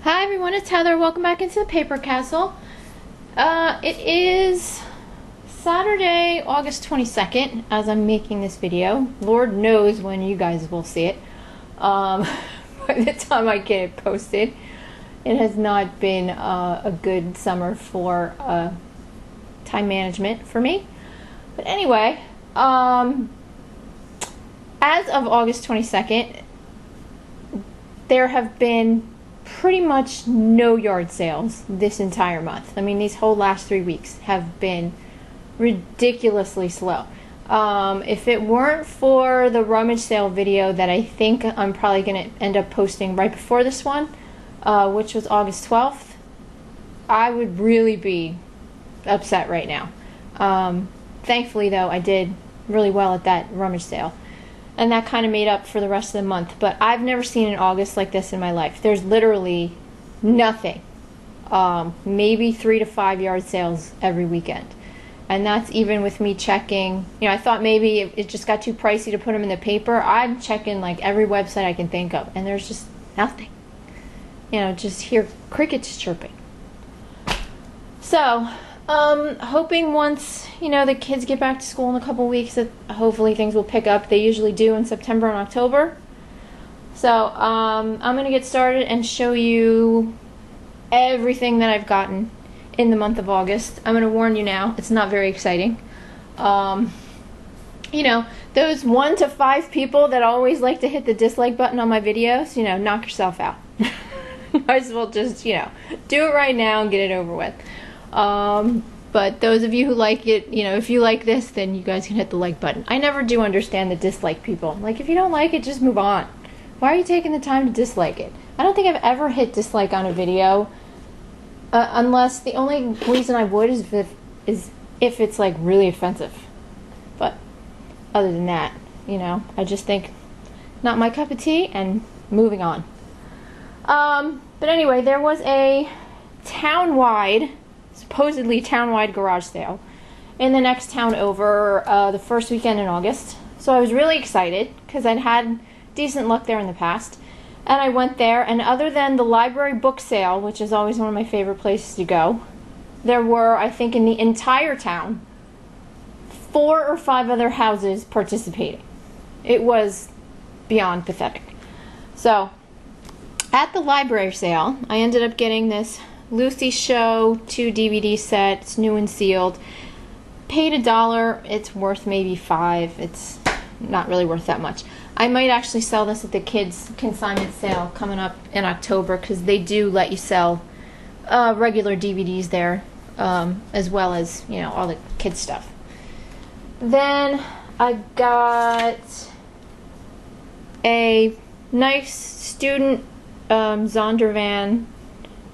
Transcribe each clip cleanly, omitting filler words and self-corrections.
Hi everyone, it's Heather. Welcome back into the Paper Castle. It is Saturday, August 22nd as I'm making this video. Lord knows when you guys will see it. By the time I get it posted, it has not been a good summer for time management for me. But anyway, as of August 22nd, there have been pretty much no yard sales this entire month. I mean, these whole last 3 weeks have been ridiculously slow. If it weren't for the rummage sale video that I think I'm probably going to end up posting right before this one, which was August 12th, I would really be upset right now. Thankfully, though, I did really well at that rummage sale. And that kind of made up for the rest of the month. But I've never seen an August like this in my life. There's literally nothing. Maybe 3 to 5 yard sales every weekend. And that's even with me checking. You know, I thought maybe it just got too pricey to put them in the paper. I'm checking like every website I can think of. And there's just nothing. You know, just hear crickets chirping. So, hoping once, you know, the kids get back to school in a couple weeks that hopefully things will pick up. They usually do in September and October. So, I'm going to get started and show you everything that I've gotten in the month of August. I'm going to warn you now, it's not very exciting. You know, those 1 to 5 people that always like to hit the dislike button on my videos, you know, knock yourself out. Might as well just, you know, do it right now and get it over with. But those of you who like it, you know, if you like this, then you guys can hit the like button. I never do understand the dislike people. Like, if you don't like it, just move on. Why are you taking the time to dislike it? I don't think I've ever hit dislike on a video, unless the only reason I would is if it's like really offensive. But other than that, you know, I just think not my cup of tea and moving on. But anyway, there was a supposedly town-wide garage sale in the next town over the first weekend in August. So I was really excited because I'd had decent luck there in the past. And I went there, and other than the library book sale, which is always one of my favorite places to go, there were, I think, in the entire town, 4 or 5 other houses participating. It was beyond pathetic. So, at the library sale, I ended up getting this Lucy Show 2 DVD set. It's new and sealed. Paid $1. It's worth maybe $5. It's not really worth that much. I might actually sell this at the kids' consignment sale coming up in October, because they do let you sell regular DVDs there, as well as, you know, all the kids stuff. Then I got a nice student Zondervan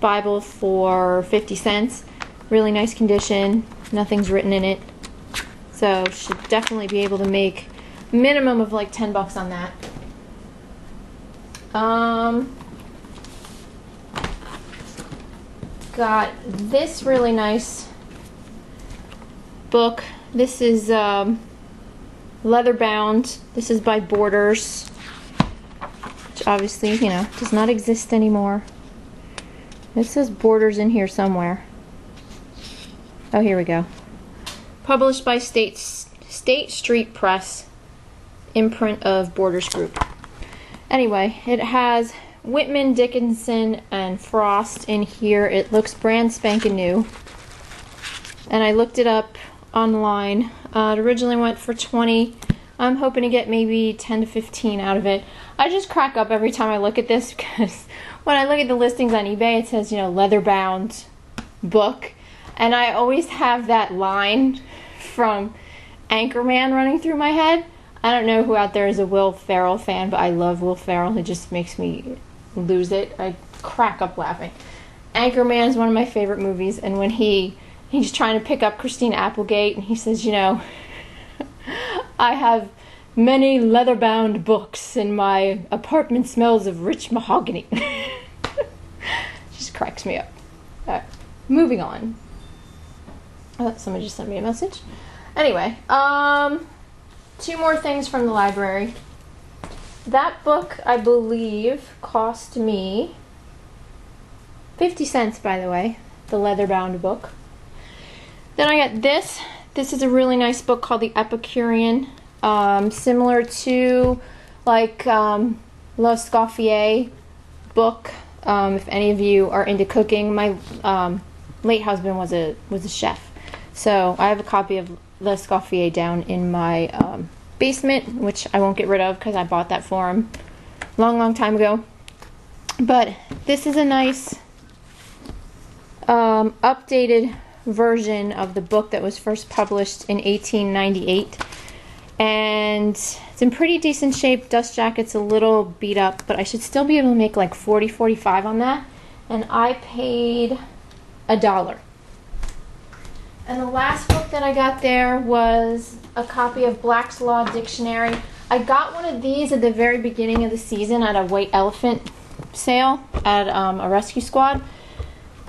Bible for 50 cents. Really nice condition. Nothing's written in it. So should definitely be able to make a minimum of like $10 on that. Got this really nice book. This is leather bound. This is by Borders, which obviously, you know, does not exist anymore. It says Borders in here somewhere. Oh, here we go. Published by State Street Press, imprint of Borders Group. Anyway, it has Whitman, Dickinson, and Frost in here. It looks brand spanking new. And I looked it up online. It originally went for $20. I'm hoping to get maybe 10 to 15 out of it. I just crack up every time I look at this, because when I look at the listings on eBay, it says, you know, leather bound book. And I always have that line from Anchorman running through my head. I don't know who out there is a Will Ferrell fan, but I love Will Ferrell. It just makes me lose it. I crack up laughing. Anchorman is one of my favorite movies, and when he's trying to pick up Christina Applegate, and he says, you know, I have many leather-bound books, and my apartment smells of rich mahogany. Just cracks me up. Alright, moving on. Oh, somebody just sent me a message. Anyway, 2 more things from the library. That book, I believe, cost me 50 cents, by the way, the leather-bound book. Then I got this. This is a really nice book called the Epicurean, similar to like Le Scoffier book. If any of you are into cooking, my late husband was a chef, so I have a copy of Le Scoffier down in my basement, which I won't get rid of because I bought that for him long time ago. But this is a nice updated version of the book that was first published in 1898, and it's in pretty decent shape. Dust jacket's a little beat up, but I should still be able to make like 40-45 on that, and I paid $1. And the last book that I got there was a copy of Black's Law Dictionary. I got one of these at the very beginning of the season at a White Elephant sale at a rescue squad,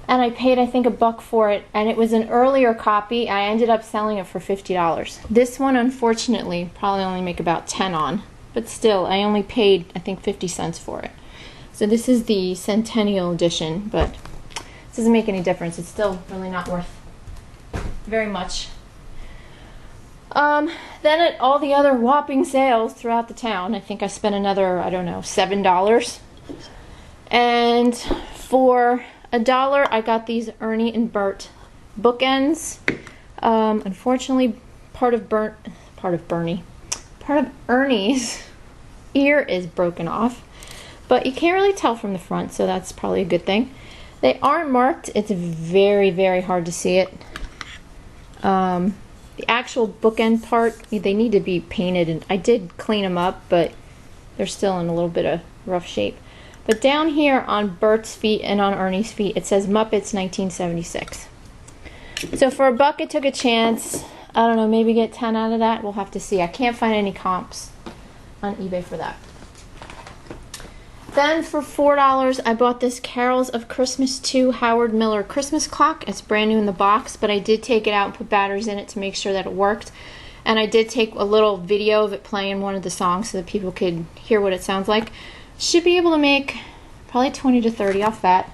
and I paid I think $1 for it, and it was an earlier copy. I ended up selling it for $50. This one, unfortunately, probably only make about 10 on, but still I only paid I think 50 cents for it. So this is the Centennial edition, but this doesn't make any difference. It's still really not worth very much. Then at all the other whopping sales throughout the town, I think I spent another, I don't know, $7. And for $1, I got these Ernie and Bert bookends. Unfortunately, part of Ernie's ear is broken off, but you can't really tell from the front, so that's probably a good thing. They aren't marked. It's very hard to see it. The actual bookend part, they need to be painted, and I did clean them up, but they're still in a little bit of rough shape. But down here on Bert's feet and on Ernie's feet, it says Muppets 1976. So for $1, it took a chance. I don't know, maybe get 10 out of that. We'll have to see. I can't find any comps on eBay for that. Then for $4, I bought this Carols of Christmas 2 Howard Miller Christmas clock. It's brand new in the box, but I did take it out and put batteries in it to make sure that it worked. And I did take a little video of it playing one of the songs so that people could hear what it sounds like. Should be able to make probably 20 to 30 off that.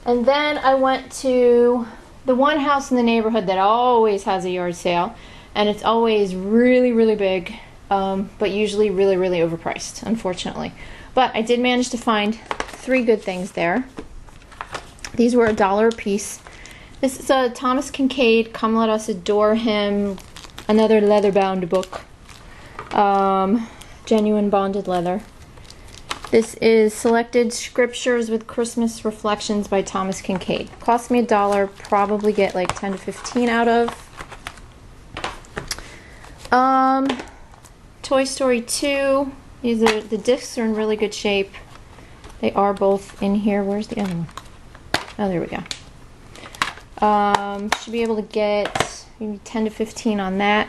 And then I went to the one house in the neighborhood that always has a yard sale, and it's always really big, but usually really overpriced, unfortunately. But I did manage to find 3 good things there. These were $1 a piece. This is a Thomas Kinkade, Come Let Us Adore Him, another leather-bound book. Genuine bonded leather. This is Selected Scriptures with Christmas Reflections by Thomas Kinkade. Cost me $1, probably get like 10 to 15 out of. Toy Story 2. The discs are in really good shape. They are both in here. Where's the other one? Oh, there we go. Should be able to get maybe 10 to 15 on that.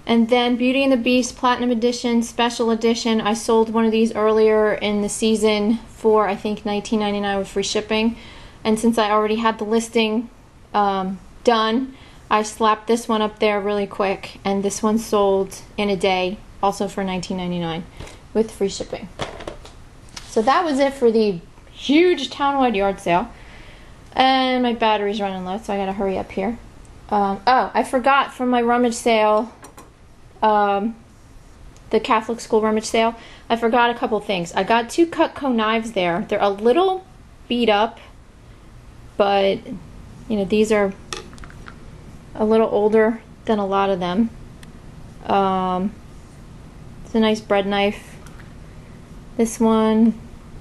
And then Beauty and the Beast Platinum Edition, Special Edition. I sold one of these earlier in the season for I think $19.99 with free shipping. And since I already had the listing done, I slapped this one up there really quick. And this one sold in a day, also for $19.99 with free shipping. So that was it for the huge townwide yard sale. And my battery's running low, so I gotta hurry up here. Oh, I forgot from my rummage sale, the Catholic school rummage sale, I forgot a couple things. I got 2 Cutco knives there. They're a little beat up, but you know, these are a little older than a lot of them. It's a nice bread knife. This one,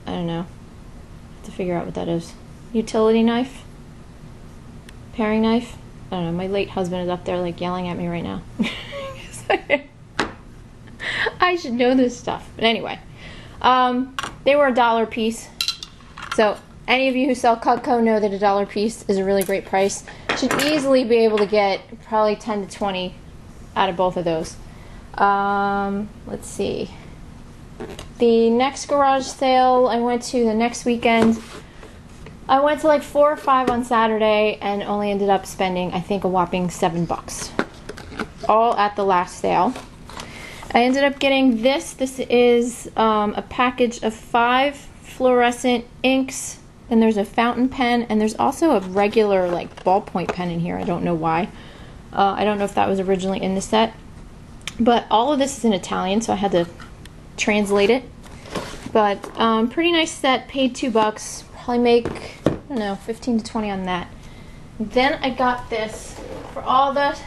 I don't know. I have to figure out what that is. Utility knife? Paring knife? I don't know. My late husband is up there like yelling at me right now. I should know this stuff. But anyway, they were $1 a piece. So any of you who sell Cutco know that $1 a piece is a really great price. Should easily be able to get probably 10 to 20 out of both of those. Let's see. The next garage sale I went to the next weekend, I went to like 4 or 5 on Saturday and only ended up spending I think a whopping $7. All at the last sale. I ended up getting this. This is a package of 5 fluorescent inks Then there's a fountain pen, and there's also a regular like ballpoint pen in here. I don't know why. I don't know if that was originally in the set. But all of this is in Italian, so I had to translate it. But pretty nice set, paid $2. Probably make, I don't know, 15 to 20 on that. Then I got this for all the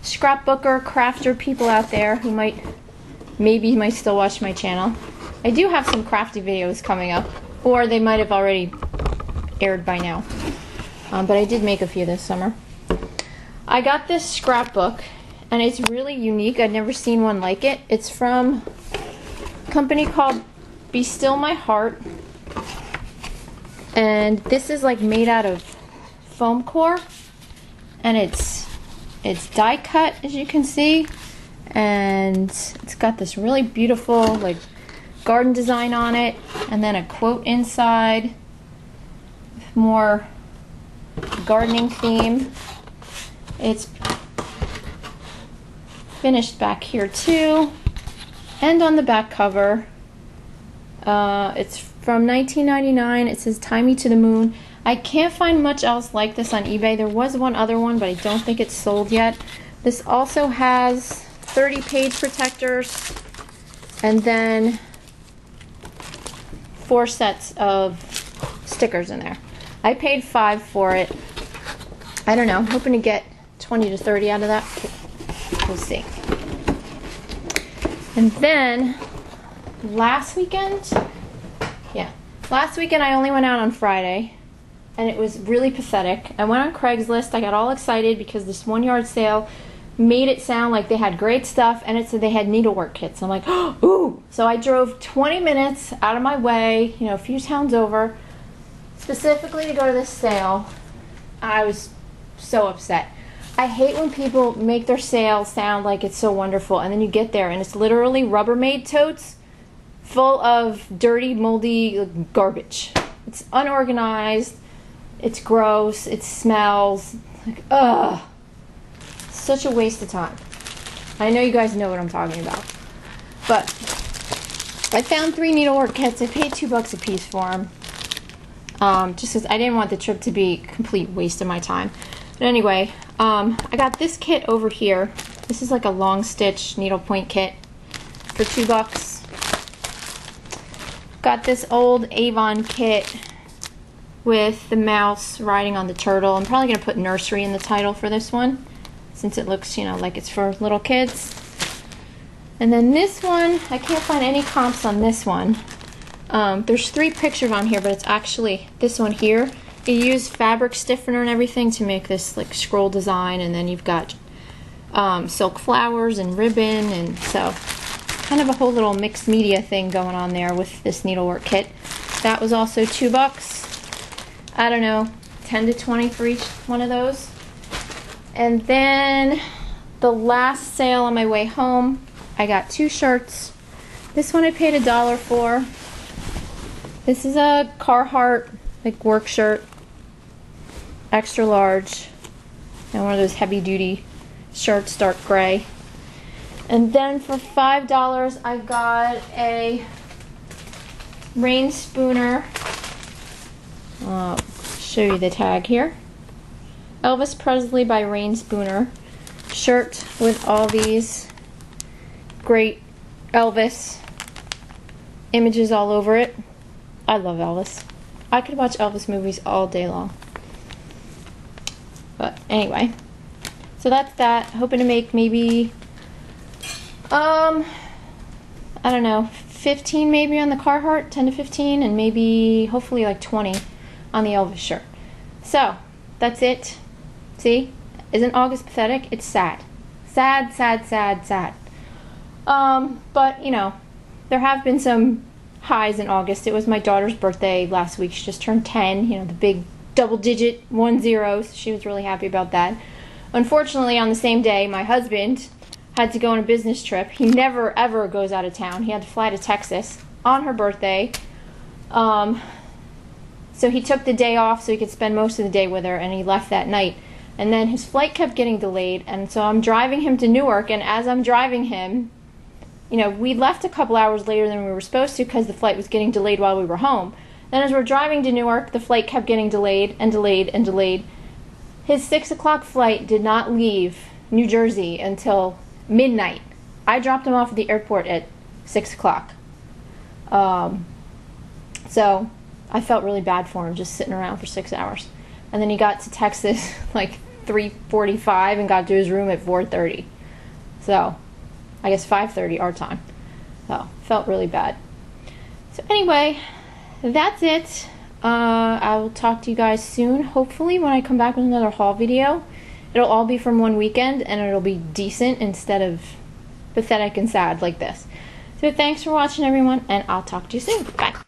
scrapbooker, crafter people out there who maybe might still watch my channel. I do have some crafty videos coming up, or they might have already aired by now. But I did make a few this summer. I got this scrapbook, and it's really unique. I'd never seen one like it. It's from a company called Be Still My Heart. And this is like made out of foam core, and it's die cut, as you can see, and it's got this really beautiful like garden design on it, and then a quote inside, more gardening theme. It's finished back here too, and on the back cover it's from 1999. It says "Tie Me to the Moon." I can't find much else like this on eBay. There was one other one, but I don't think it's sold yet. This also has 30 page protectors, and then 4 sets of stickers in there. I paid $5 for it. I don't know, I'm hoping to get 20 to 30 out of that. We'll see. And then last weekend I only went out on Friday, and it was really pathetic. I went on Craigslist. I got all excited because this 1 yard sale made it sound like they had great stuff, and it said they had needlework kits. I'm like, oh, ooh. So I drove 20 minutes out of my way, a few towns over, specifically to go to this sale. I was so upset. I hate when people make their sale sound like it's so wonderful, and then you get there and it's literally Rubbermaid totes full of dirty, moldy garbage. It's unorganized. It's gross. It smells like, ugh. Such a waste of time. I know you guys know what I'm talking about. But I found 3 needlework kits. I paid $2 a piece for them. Just because I didn't want the trip to be a complete waste of my time. But anyway, I got this kit over here. This is like a long stitch needlepoint kit for $2. Got this old Avon kit with the mouse riding on the turtle. I'm probably going to put nursery in the title for this one, since it looks, like it's for little kids. And then this one, I can't find any comps on this one. There's 3 pictures on here, but it's actually this one here. You use fabric stiffener and everything to make this like scroll design, and then you've got silk flowers and ribbon, and so kind of a whole little mixed media thing going on there with this needlework kit. That was also $2. I don't know, 10 to 20 for each one of those. And then the last sale on my way home, I got 2 shirts. This one I paid $1 for. This is a Carhartt like work shirt, extra large, and one of those heavy duty shirts, dark gray. And then for $5 I got a rain spooner. I'll show you the tag here. Elvis Presley by Rain Spooner shirt with all these great Elvis images all over it. I love Elvis. I could watch Elvis movies all day long. But anyway, so that's that. Hoping to make maybe I don't know, 15 maybe on the Carhartt, 10 to 15, and maybe hopefully like 20 on the Elvis shirt. So that's it. See, isn't August pathetic? It's sad. Sad, sad, sad, sad. But there have been some highs in August. It was my daughter's birthday last week. She just turned 10, the big double-digit 10. So she was really happy about that. Unfortunately, on the same day, my husband had to go on a business trip. He never, ever goes out of town. He had to fly to Texas on her birthday. So he took the day off so he could spend most of the day with her, and he left that night. And then his flight kept getting delayed, and so I'm driving him to Newark, and as I'm driving him, we left a couple hours later than we were supposed to because the flight was getting delayed while we were home. Then as we're driving to Newark, the flight kept getting delayed and delayed and delayed. His 6 o'clock flight did not leave New Jersey until midnight. I dropped him off at the airport at 6 o'clock. So I felt really bad for him just sitting around for 6 hours. And then he got to Texas like 3:45 and got to his room at 4:30. So I guess 5:30 our time. So felt really bad. So anyway, that's it. I will talk to you guys soon. Hopefully when I come back with another haul video, it'll all be from one weekend and it'll be decent instead of pathetic and sad like this. So thanks for watching, everyone, and I'll talk to you soon. Bye.